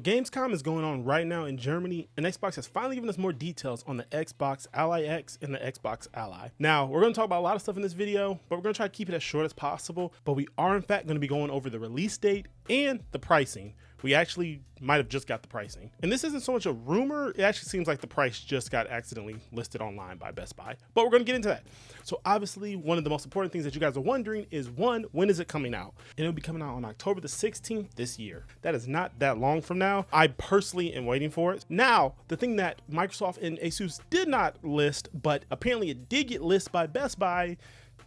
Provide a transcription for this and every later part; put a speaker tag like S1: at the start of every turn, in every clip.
S1: Gamescom is going on right now in Germany, and Xbox has finally given us more details on the Xbox Ally X and the Xbox Ally. Now, we're going to talk about a lot of stuff in this video, but we're going to try to keep it as short as possible. But we are, in fact, going to be going over the release date and the pricing. We actually might have just got the pricing. And this isn't so much a rumor, it actually seems like the price just got accidentally listed online by Best Buy. But we're gonna get into that. So obviously, one of the most important things that you guys are wondering is, one, when is it coming out? And it'll be coming out on October the 16th this year. That is not that long from now. I personally am waiting for it. Now, the thing that Microsoft and Asus did not list, but apparently it did get listed by Best Buy,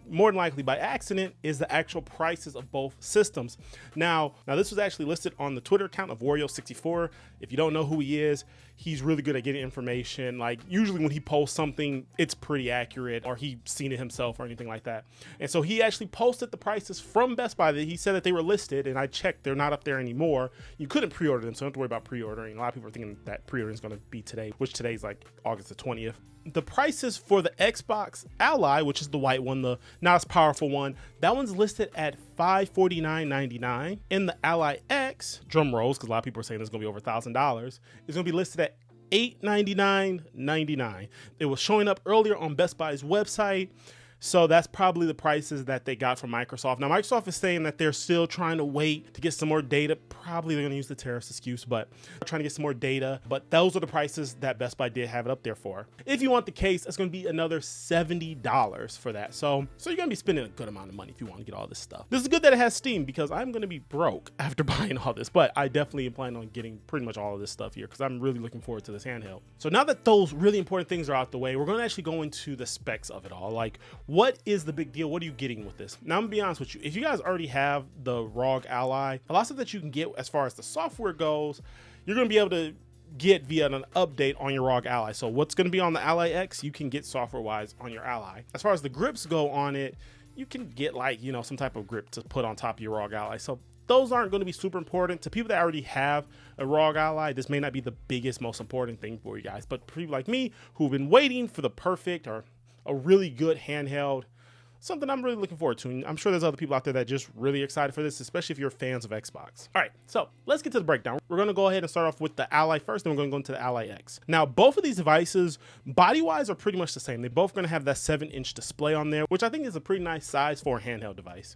S1: more than likely by accident, is the actual prices of both systems. Now this was actually listed on the Twitter account of Wario64. If you don't know who he is, he's really good at getting information. Like, usually when he posts something, it's pretty accurate, or he's seen it himself or anything like that. And so he actually posted the prices from Best Buy that he said that they were listed, and I checked, they're not up there anymore. You couldn't pre-order them, so don't have to worry about pre-ordering. A lot of people are thinking that pre-ordering is going to be today, which today's like August the 20th. The prices for the Xbox Ally, which is the white one, the not as powerful one, that one's listed at $549.99. And the Ally X, drum rolls, because a lot of people are saying it's going to be over $1,000, is going to be listed at $899.99. It was showing up earlier on Best Buy's website. So that's probably the prices that they got from Microsoft. Now, Microsoft is saying that they're still trying to wait to get some more data. Probably they're gonna use the tariffs excuse, but trying to get some more data. But those are the prices that Best Buy did have it up there for. If you want the case, it's gonna be another $70 for that. So you're gonna be spending a good amount of money if you want to get all this stuff. This is good that it has Steam, because I'm gonna be broke after buying all this, but I definitely am planning on getting pretty much all of this stuff here, because I'm really looking forward to this handheld. So now that those really important things are out the way, we're gonna actually go into the specs of it all. Like, what is the big deal? What are you getting with this? Now, I'm gonna be honest with you. If you guys already have the ROG Ally, a lot of stuff that you can get as far as the software goes, you're gonna be able to get via an update on your ROG Ally. So what's gonna be on the Ally X, you can get software-wise on your Ally. As far as the grips go on it, you can get, like, you know, some type of grip to put on top of your ROG Ally. So those aren't going to be super important. To people that already have a ROG Ally, this may not be the biggest, most important thing for you guys. But people like me who've been waiting for the perfect or a really good handheld, something I'm really looking forward to. And I'm sure there's other people out there that are just really excited for this, especially if you're fans of Xbox. All right, so let's get to the breakdown. We're going to go ahead and start off with the Ally first, then we're going to go into the Ally X. Now, both of these devices, body-wise, are pretty much the same. They're both going to have that 7-inch display on there, which I think is a pretty nice size for a handheld device.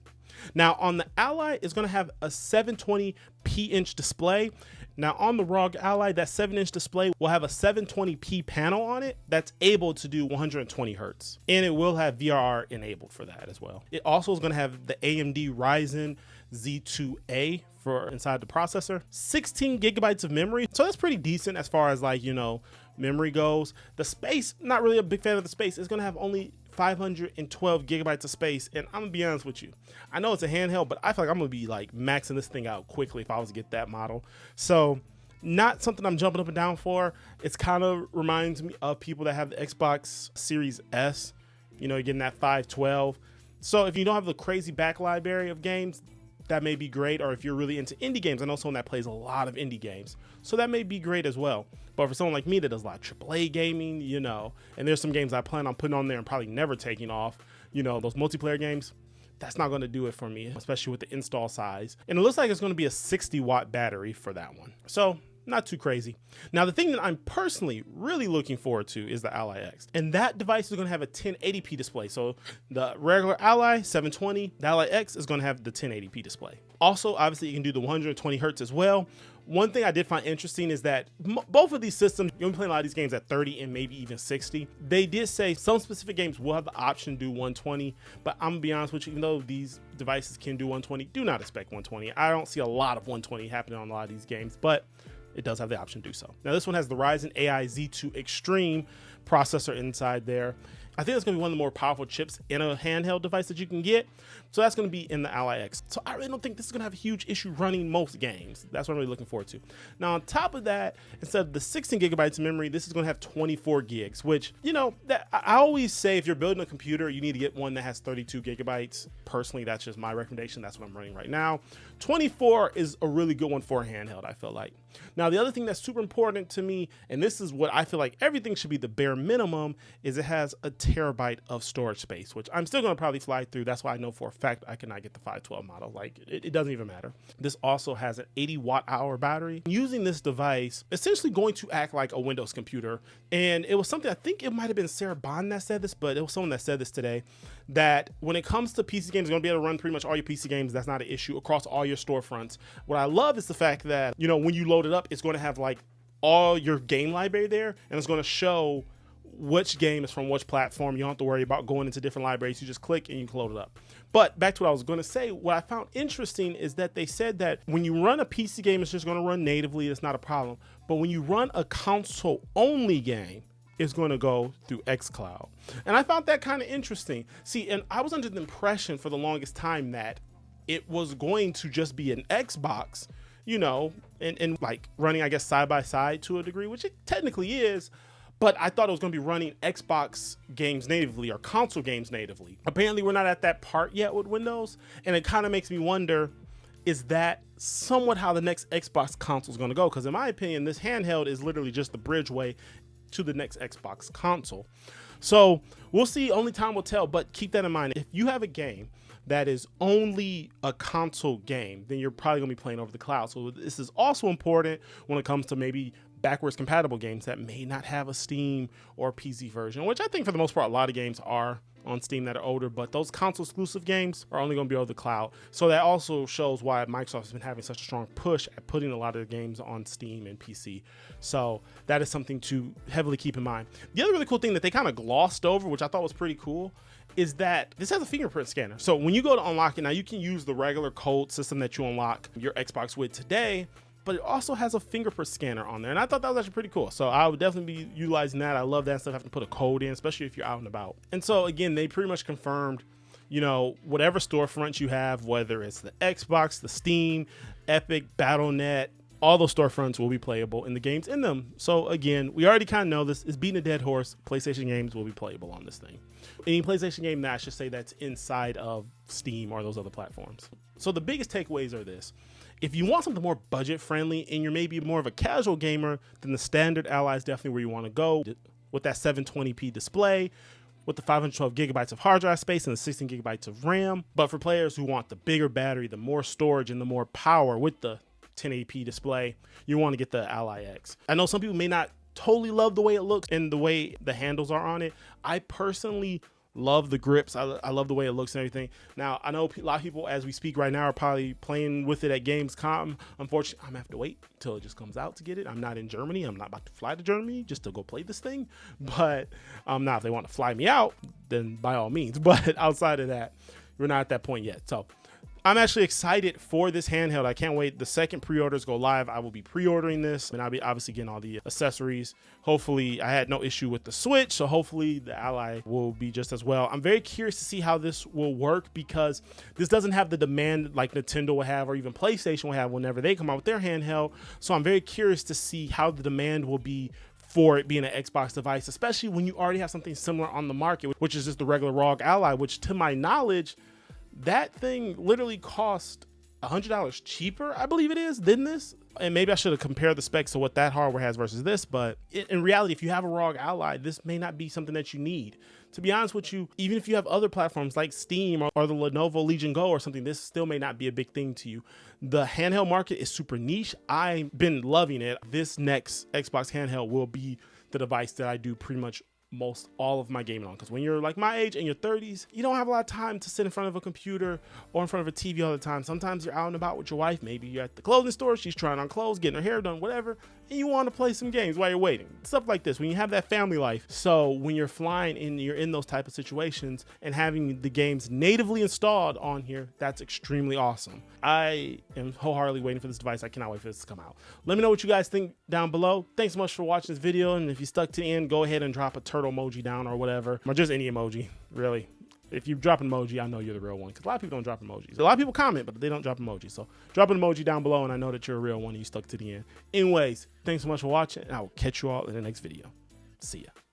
S1: Now, on the Ally, it's going to have a 720p inch display. Now, on the ROG Ally, that 7-inch display will have a 720p panel on it that's able to do 120 hertz. And it will have VRR enabled for that as well. It also is going to have the AMD Ryzen Z2A for inside the processor, 16 gigabytes of memory. So that's pretty decent as far as, like, you know, memory goes. The space, not really a big fan of the space. It's going to have only 512 gigabytes of space. And I'm gonna be honest with you, I know it's a handheld, but I feel like I'm gonna be like maxing this thing out quickly if I was to get that model. So not something I'm jumping up and down for. It's kind of reminds me of people that have the Xbox Series S. You know, you're getting that 512. So if you don't have the crazy back library of games, that may be great. Or if you're really into indie games, I know someone that plays a lot of indie games, so that may be great as well. But for someone like me that does a lot of AAA gaming, you know, and there's some games I plan on putting on there and probably never taking off, you know, those multiplayer games, that's not going to do it for me, especially with the install size. And it looks like it's going to be a 60-watt battery for that one. So not too crazy. Now, the thing that I'm personally really looking forward to is the Ally X. And that device is going to have a 1080p display. So the regular Ally, 720, the Ally X is going to have the 1080p display. Also, obviously, you can do the 120 hertz as well. One thing I did find interesting is that both of these systems, you'll be playing a lot of these games at 30 and maybe even 60. They did say some specific games will have the option to do 120, but I'm gonna be honest with you, even though these devices can do 120, do not expect 120. I don't see a lot of 120 happening on a lot of these games, but it does have the option to do so. Now, this one has the Ryzen AI Z2 Extreme processor inside there. I think it's going to be one of the more powerful chips in a handheld device that you can get. So that's going to be in the Ally X. So I really don't think this is going to have a huge issue running most games. That's what I'm really looking forward to. Now, on top of that, instead of the 16 gigabytes of memory, this is going to have 24 gigs, which, you know, that I always say if you're building a computer, you need to get one that has 32 gigabytes. Personally, that's just my recommendation. That's what I'm running right now. 24 is a really good one for a handheld, I feel like. Now, the other thing that's super important to me, and this is what I feel like everything should be the bare minimum, is it has a terabyte of storage space, which I'm still going to probably fly through. That's why I know for a fact I cannot get the 512 model. Like, it doesn't even matter. This also has an 80 watt-hour battery. Using this device, essentially going to act like a Windows computer. And it was something, I think it might have been Sarah Bond that said this, but it was someone that said this today, that when it comes to PC games, you're going to be able to run pretty much all your PC games. That's not an issue across all your storefronts. What I love is the fact that, you know, when you load it up, it's going to have like all your game library there, and it's going to show which game is from which platform. You don't have to worry about going into different libraries. You just click and you can load it up. But back to what I was going to say, what I found interesting is that they said that when you run a PC game, it's just going to run natively. It's not a problem. But when you run a console-only game, it's going to go through xCloud. And I found that kind of interesting. See, and I was under the impression for the longest time that it was going to just be an Xbox, you know, and like running, I guess, side by side to a degree, which it technically is. But I thought it was going to be running Xbox games natively or console games natively. Apparently, we're not at that part yet with Windows. And it kind of makes me wonder, is that somewhat how the next Xbox console is going to go? Because in my opinion, this handheld is literally just the bridgeway to the next Xbox console. So we'll see. Only time will tell. But keep that in mind. If you have a game that is only a console game, then you're probably going to be playing over the cloud. So this is also important when it comes to maybe backwards compatible games that may not have a Steam or PC version, which I think for the most part a lot of games are on Steam that are older, but those console exclusive games are only going to be over the cloud. So that also shows why Microsoft has been having such a strong push at putting a lot of their games on Steam and PC. So that is something to heavily keep in mind. The other really cool thing that they kind of glossed over, which I thought was pretty cool, is that this has a fingerprint scanner. So when you go to unlock it, now you can use the regular code system that you unlock your Xbox with today, but it also has a fingerprint scanner on there. And I thought that was actually pretty cool. So I would definitely be utilizing that. I love that stuff, having to put a code in, especially if you're out and about. And so again, they pretty much confirmed, you know, whatever storefronts you have, whether it's the Xbox, the Steam, Epic, Battle.net, all those storefronts will be playable in the games in them. So again, we already kind of know this is beating a dead horse. PlayStation games will be playable on this thing. Any PlayStation game that I should say that's inside of Steam or those other platforms. So the biggest takeaways are this. If you want something more budget friendly and you're maybe more of a casual gamer, then the standard Ally is definitely where you want to go with that 720p display, with the 512 gigabytes of hard drive space and the 16 gigabytes of RAM. But for players who want the bigger battery, the more storage, and the more power with the 1080p display, you want to get the Ally X. I know some people may not totally love the way it looks and the way the handles are on it. I personally love the grips. I love the way it looks and everything. Now, I know a lot of people as we speak right now are probably playing with it at Gamescom. Unfortunately, I'm gonna have to wait until it just comes out to get it. I'm not in Germany. I'm not about to fly to Germany just to go play this thing. But now if they want to fly me out, then by all means. But outside of that, we're not at that point yet. So I'm actually excited for this handheld. I can't wait. The second pre-orders go live, I will be pre-ordering this, and I'll be obviously getting all the accessories. Hopefully, I had no issue with the Switch, so hopefully the Ally will be just as well. I'm very curious to see how this will work because this doesn't have the demand like Nintendo will have or even PlayStation will have whenever they come out with their handheld. So I'm very curious to see how the demand will be for it being an Xbox device, especially when you already have something similar on the market, which is just the regular ROG Ally, which to my knowledge, that thing literally cost $100 cheaper, I believe it is, than this. And maybe I should have compared the specs of what that hardware has versus this. But in reality, if you have a ROG Ally, this may not be something that you need. To be honest with you, even if you have other platforms like Steam or the Lenovo Legion Go or something, this still may not be a big thing to you. The handheld market is super niche. I've been loving it. This next Xbox handheld will be the device that I do pretty much most all of my gaming on, because when you're like my age in your 30s, you don't have a lot of time to sit in front of a computer or in front of a TV all the time. Sometimes you're out and about with your wife, maybe you're at the clothing store, she's trying on clothes, getting her hair done, whatever, and you want to play some games while you're waiting, stuff like this when you have that family life. So when you're flying and you're in those type of situations and having the games natively installed on here, that's extremely awesome. I am wholeheartedly waiting for this device. I cannot wait for this to come out. Let me know what you guys think down below. Thanks so much for watching this video, and if you stuck to the end, go ahead and drop a turtle emoji down or whatever, or just any emoji, really. If you drop an emoji, I know you're the real one, because a lot of people don't drop emojis. A lot of people comment, but they don't drop emojis. So drop an emoji down below, and I know that you're a real one and you stuck to the end. Anyways, thanks so much for watching, and I will catch you all in the next video. See ya.